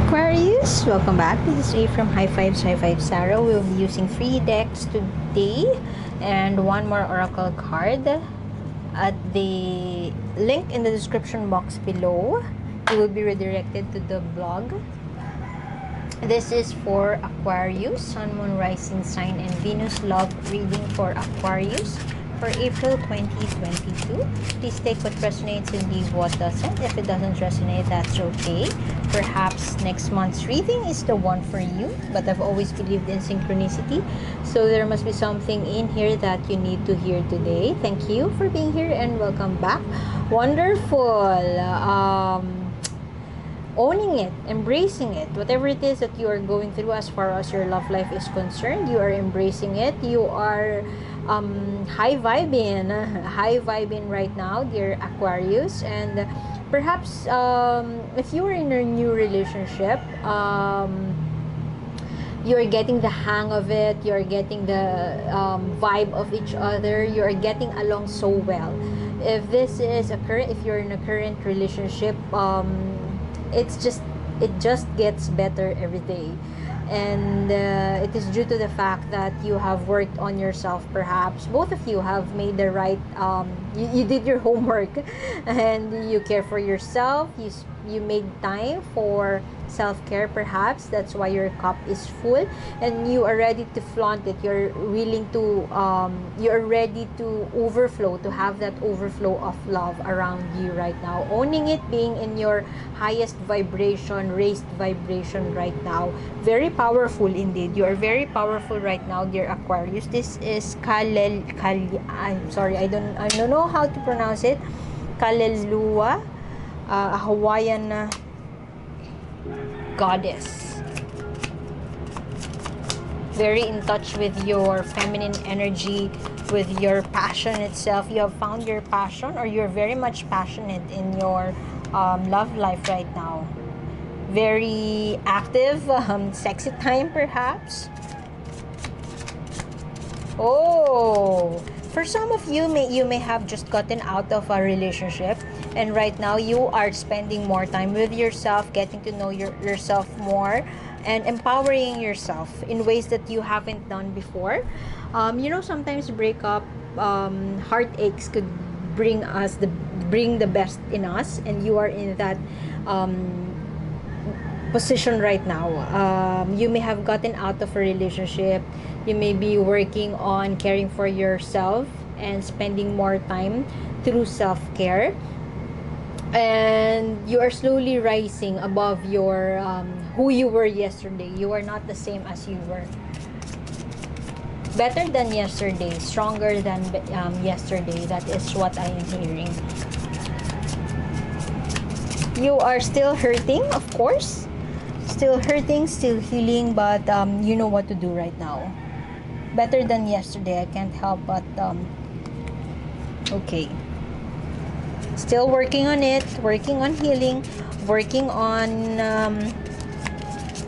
Aquarius, welcome back. This is A from High Fives, High Five Sarah. We'll be using 3 decks today and one more oracle card. At the link in the description box below, you will be redirected to the blog. This is for Aquarius, Sun, Moon, Rising Sign, and Venus Love reading for Aquarius for April 2022. Please take what resonates and leave what doesn't. If it doesn't resonate, that's okay. Perhaps next month's reading is the one for you, but I've always believed in synchronicity, so there must be something in here that you need to hear today. Thank you for being here and welcome back. Wonderful. Owning it, embracing it, whatever it is that you are going through as far as your love life is concerned, you are embracing it. You are high vibing right now, dear Aquarius. And perhaps if you are in a new relationship, you're getting the hang of it, you're getting the vibe of each other, you're getting along so well. If this is if you're in a current relationship, it just gets better every day, and it is due to the fact that you have worked on yourself. Perhaps both of you have made the right you did your homework and you care for yourself. You made time for self-care. Perhaps that's why your cup is full and you are ready to flaunt it. You're willing to you're ready to overflow, to have that overflow of love around you right now, owning it, being in your highest vibration, raised vibration right now. Very powerful indeed. You are very powerful right now, dear Aquarius. This is I'm sorry, I don't know how to pronounce it. Kalelua, a Hawaiian goddess. Very in touch with your feminine energy, with your passion itself. You have found your passion, or you're very much passionate in your love life right now. Very active, sexy time perhaps. Oh, for some of you, you may have just gotten out of a relationship, and right now you are spending more time with yourself, getting to know yourself more, and empowering yourself in ways that you haven't done before. Sometimes breakup, heartaches could bring the best in us, and you are in that position right now. You may have gotten out of a relationship. You may be working on caring for yourself and spending more time through self-care, and you are slowly rising above your who you were yesterday. You are not the same as you were. Better than yesterday, stronger than yesterday. That is what I am hearing. You are still hurting, of course. Still hurting, still healing, but you know what to do right now. Better than yesterday. I can't help but okay. Still working on it, working on healing, working on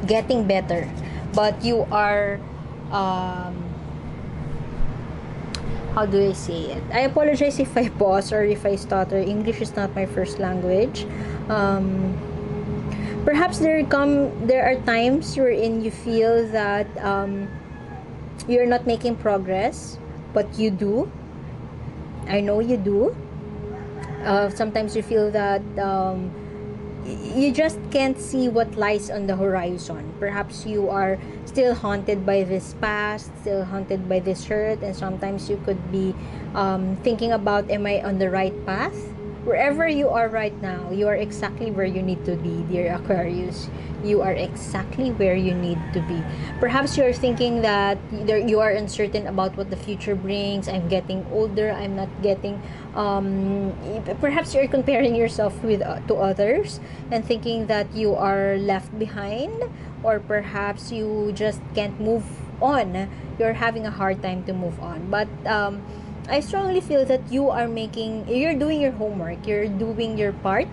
getting better. But you are how do I say it? I apologize if I pause or if I stutter. English is not my first language. Perhaps there are times wherein you feel that you're not making progress, but you do. I know you do. Sometimes you feel that you just can't see what lies on the horizon. Perhaps you are still haunted by this past, still haunted by this hurt, and sometimes you could be thinking about, am I on the right path? Wherever you are right now, you are exactly where you need to be, dear Aquarius. You are exactly where you need to be. Perhaps you are thinking that you are uncertain about what the future brings. I'm getting older. I'm not getting... perhaps you're comparing yourself with to others and thinking that you are left behind, or perhaps you just can't move on. You're having a hard time to move on. But I strongly feel that you're doing your homework, you're doing your part,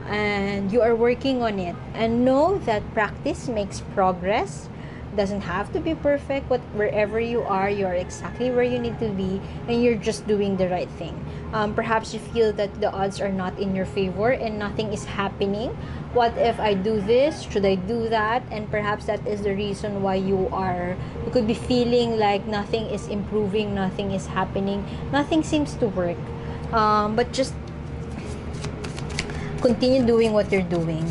and you are working on it. And know that practice makes progress. doesn't have to be perfect, but wherever you are exactly where you need to be, and you're just doing the right thing. Perhaps you feel that the odds are not in your favor and nothing is happening. What if I do this? Should I do that? And perhaps that is the reason why you could be feeling like nothing is improving, nothing is happening, nothing seems to work. But just continue doing what you're doing.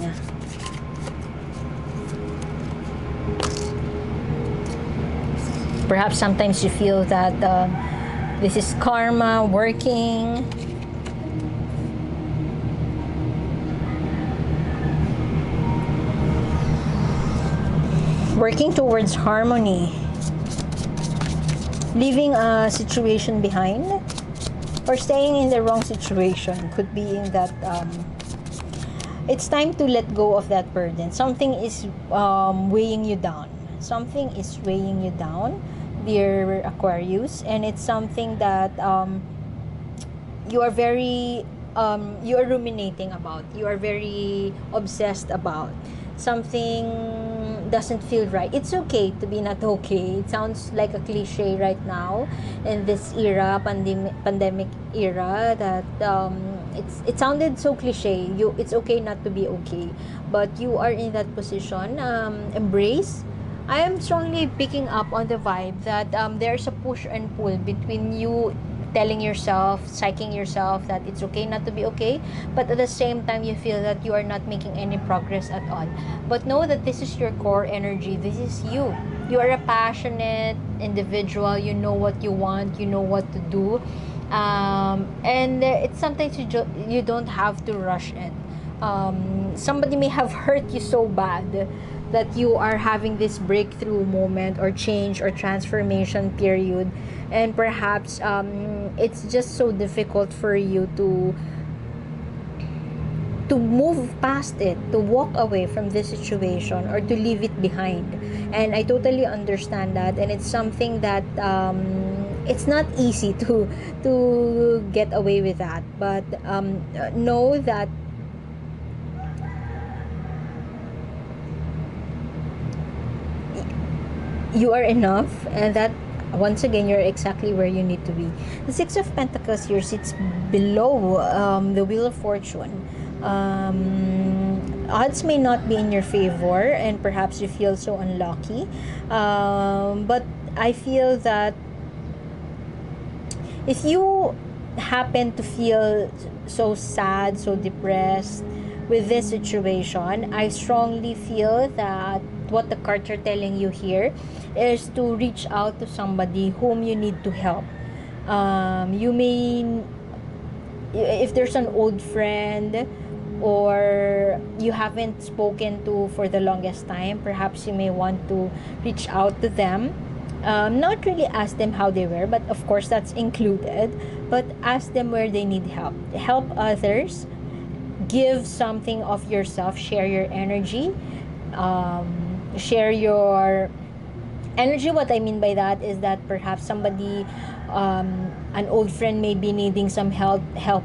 Perhaps sometimes you feel that this is karma working. Working towards harmony. Leaving a situation behind. Or staying in the wrong situation. Could be in that it's time to let go of that burden. Something is weighing you down. Something is weighing you down, dear Aquarius, and it's something that you are very you are ruminating about. You are very obsessed about. Something doesn't feel right. It's okay to be not okay. It sounds like a cliche right now in this era, pandemic era, that it sounded so cliche. It's okay not to be okay, but you are in that position. Embrace. I am strongly picking up on the vibe that there's a push and pull between you telling yourself, psyching yourself that it's okay not to be okay, but at the same time you feel that you are not making any progress at all. But know that this is your core energy. This is you. You are a passionate individual. You know what you want. You know what to do. And it's sometimes you don't have to rush it. Somebody may have hurt you so bad that you are having this breakthrough moment or change or transformation period, and perhaps it's just so difficult for you to move past it, to walk away from this situation, or to leave it behind. And I totally understand that, and it's something that it's not easy to get away with that, but know that you are enough, and that once again you're exactly where you need to be. The Six of Pentacles here sits below the Wheel of Fortune. Odds may not be in your favor, and perhaps you feel so unlucky, but I feel that if you happen to feel so sad, so depressed with this situation, I strongly feel that what the cards are telling you here is to reach out to somebody whom you need to help. You may, if there's an old friend or you haven't spoken to for the longest time, perhaps you may want to reach out to them. Not really ask them how they were, but of course that's included, but ask them where they need help. Help others. Give something of yourself. Share your energy. Share your energy. What I mean by that is that perhaps somebody, an old friend may be needing some help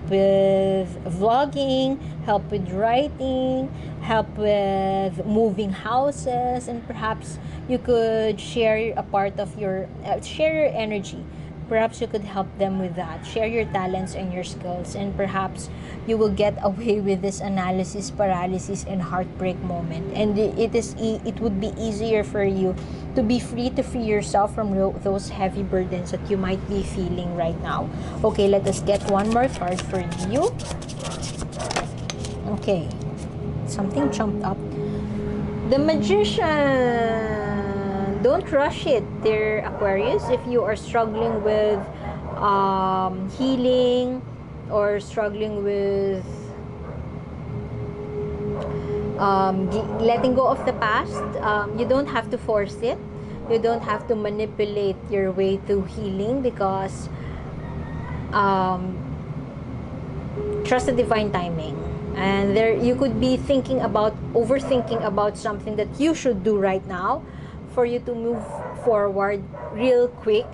with vlogging, help with writing, help with moving houses, and perhaps you could share a part of your share your energy. Perhaps you could help them with that. Share your talents and your skills, and perhaps you will get away with this analysis paralysis and heartbreak moment. And it would be easier for you to be free, to free yourself from those heavy burdens that you might be feeling right now. Okay, let us get one more card for you. Okay, something jumped up. The Magician. Don't rush it, dear Aquarius. If you are struggling with healing or struggling with letting go of the past, you don't have to force it. You don't have to manipulate your way to healing, because trust the divine timing. And there you could be overthinking about something that you should do right now for you to move forward real quick.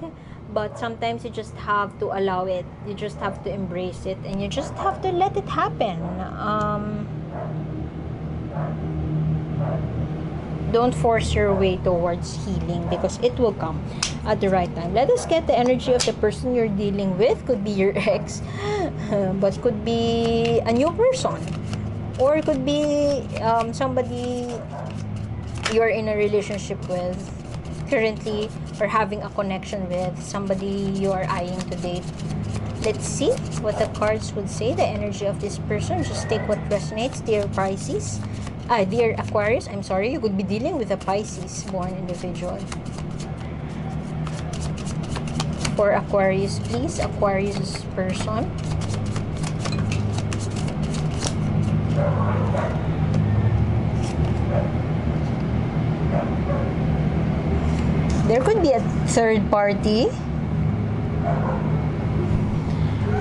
But sometimes you just have to allow it. You just have to embrace it, and you just have to let it happen. don't force your way towards healing, because it will come at the right time. Let us get the energy of the person you're dealing with. Could be your ex, but could be a new person, or it could be somebody you're in a relationship with currently, or having a connection with, somebody you are eyeing to date. Let's see what the cards would say, the energy of this person. Just take what resonates, dear Pisces. Dear Aquarius, I'm sorry, you could be dealing with a Pisces born individual. For Aquarius, please, Aquarius person. There could be a third party.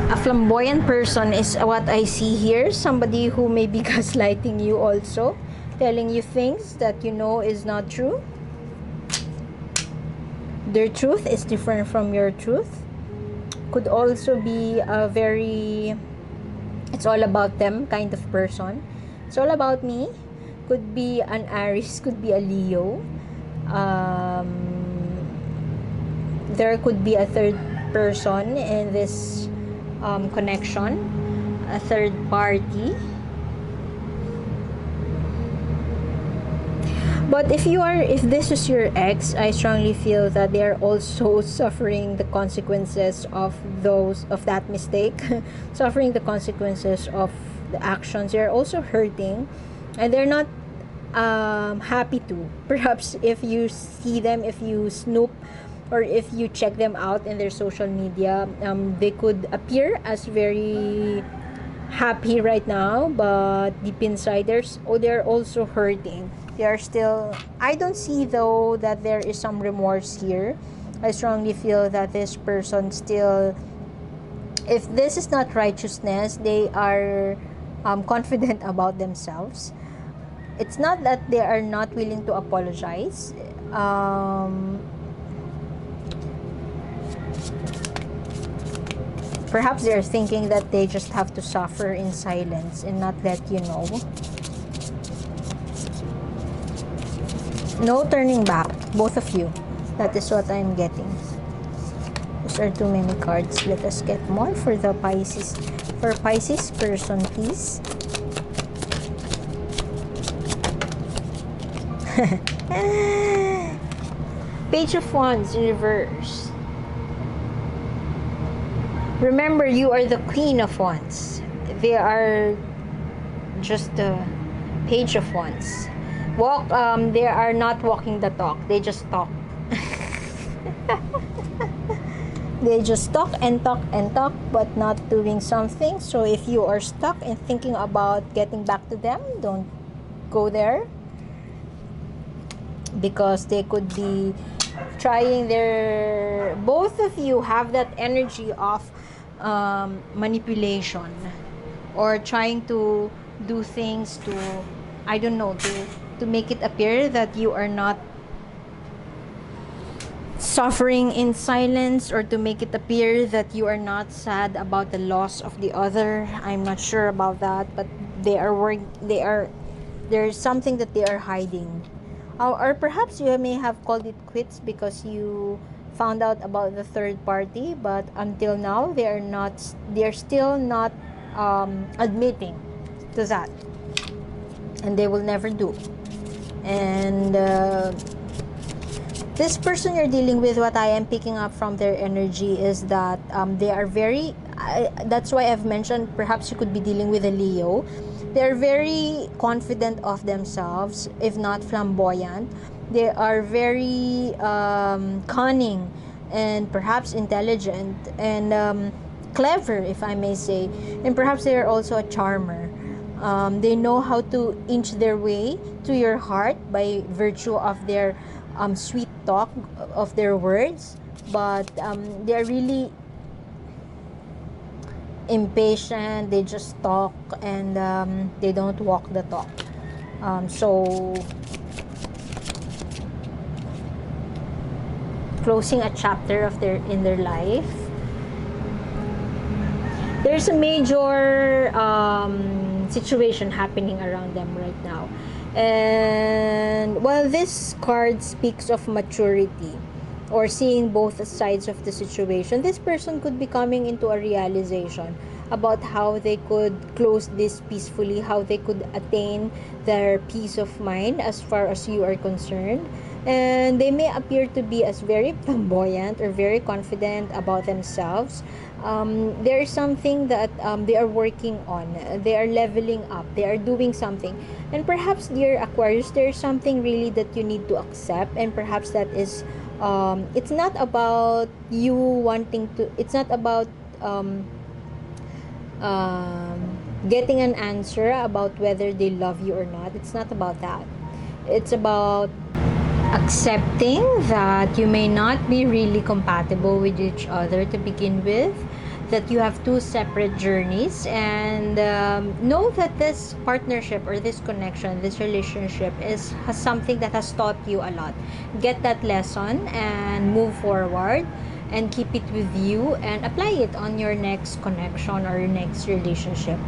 A flamboyant person is what I see here. Somebody who may be gaslighting you also, telling you things that you know is not true. Their truth is different from your truth. Could also be a very, it's all about them kind of person. It's all about me. Could be an Aries, could be a Leo. There could be a third person in this connection, a third party. But if this is your ex, I strongly feel that they are also suffering the consequences of that mistake, suffering the consequences of the actions. They are also hurting, and they're not happy to. Perhaps if you see them, if you snoop, or if you check them out in their social media, they could appear as very happy right now, but deep inside they're also hurting. They are still, I don't see though that there is some remorse here. I strongly feel that this person still, if this is not righteousness, they are confident about themselves. It's not that they are not willing to apologize. Perhaps they're thinking that they just have to suffer in silence and not let you know. No turning back, both of you. That is what I'm getting. Those are too many cards. Let us get more for the Pisces. For Pisces person, please. Page of Wands in reverse. Remember, you are the Queen of Wands. They are just the Page of Wands. They are not walking the talk. They just talk. They just talk and talk and talk, but not doing something. So if you are stuck and thinking about getting back to them, don't go there, because they could be trying both of you have that energy of manipulation, or trying to do things to, I don't know, to make it appear that you are not suffering in silence, or to make it appear that you are not sad about the loss of the other. I'm not sure about that, but there's something that they are hiding. Or perhaps you may have called it quits because you found out about the third party, but until now they're still not admitting to that, and they will never do. And this person you're dealing with, what I am picking up from their energy is that they are very, that's why I've mentioned perhaps you could be dealing with a Leo. They're very confident of themselves, if not flamboyant. They are very cunning, and perhaps intelligent, and clever, if I may say. And perhaps they are also a charmer. They know how to inch their way to your heart by virtue of their sweet talk, of their words. But they are really impatient. They just talk, and they don't walk the talk. So closing a chapter in their life. There's a major situation happening around them right now, and while this card speaks of maturity or seeing both sides of the situation, this person could be coming into a realization about how they could close this peacefully, how they could attain their peace of mind as far as you are concerned. And they may appear to be as very flamboyant or very confident about themselves. There is something that they are working on. They are leveling up. They are doing something. And perhaps, dear Aquarius, there is something really that you need to accept. And perhaps that is, it's not about you wanting to, it's not about getting an answer about whether they love you or not. It's not about that. It's about accepting that you may not be really compatible with each other to begin with, that you have two separate journeys, and know that this partnership or this connection, this relationship has something that has taught you a lot. Get that lesson and move forward and keep it with you and apply it on your next connection or your next relationship.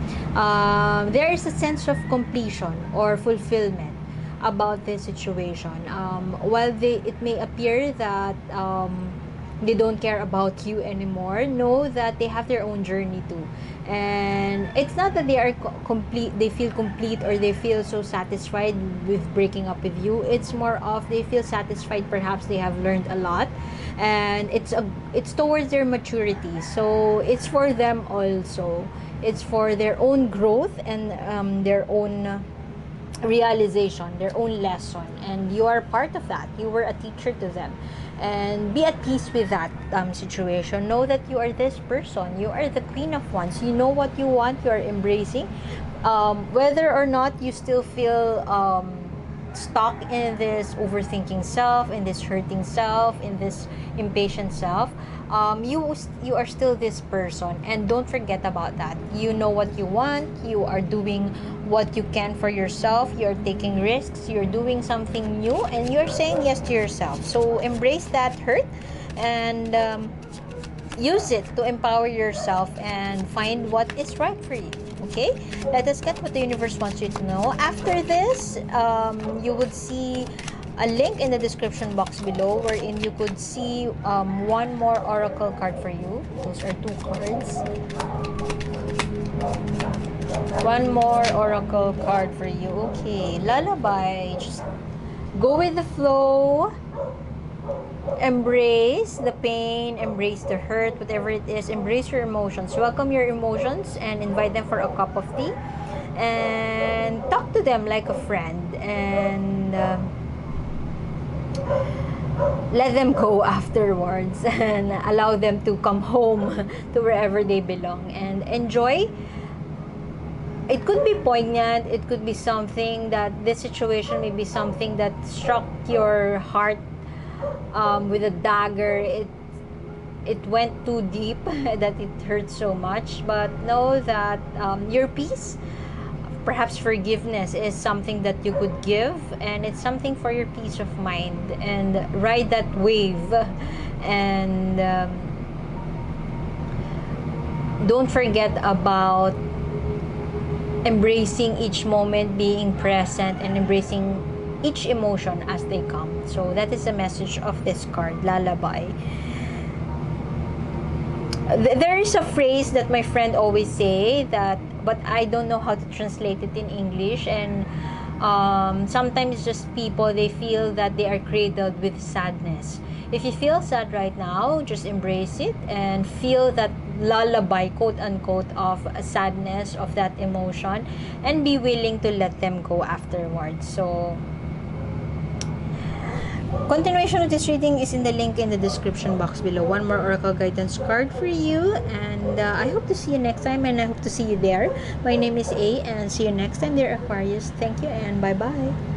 There is a sense of completion or fulfillment about this situation. While it may appear that they don't care about you anymore, know that they have their own journey too. And it's not that they are complete, they feel complete, or they feel so satisfied with breaking up with you. It's more of they feel satisfied, perhaps they have learned a lot, and it's towards their maturity. So it's for them also. It's for their own growth and their own realization, their own lesson, and you are part of that. You were a teacher to them, and be at peace with that situation. Know that you are this person. You are the Queen of Wands. You know what you want. You are embracing, whether or not you still feel stuck in this overthinking self, in this hurting self, in this impatient self. You are still this person, and don't forget about that. You know what you want. You are doing what you can for yourself. You're taking risks. You're doing something new, and you're saying yes to yourself. So embrace that hurt and use it to empower yourself and find what is right for you. Okay, let us get what the universe wants you to know. After this, you would see a link in the description box below wherein you could see one more oracle card for you. Those are two cards. One more oracle card for you. Okay, lullaby. Just go with the flow. Embrace the pain, embrace the hurt, whatever it is. Embrace your emotions. Welcome your emotions and invite them for a cup of tea, and talk to them like a friend, and let them go afterwards and allow them to come home to wherever they belong and enjoy. It could be poignant. It could be something that this situation may be something that struck your heart with a dagger. It went too deep that it hurt so much. But know that your peace, perhaps forgiveness, is something that you could give, and it's something for your peace of mind. And ride that wave, and don't forget about embracing each moment, being present, and embracing each emotion as they come. So that is the message of this card, lullaby. There is a phrase that my friend always say that, but I don't know how to translate it in English. And sometimes just people, they feel that they are cradled with sadness. If you feel sad right now, just embrace it and feel that lullaby, quote unquote, of sadness, of that emotion, and be willing to let them go afterwards. So continuation of this reading is in the link in the description box below. One more oracle guidance card for you, and I hope to see you next time, and I hope to see you there. My name is A, and see you next time, dear Aquarius. Thank you, and bye bye.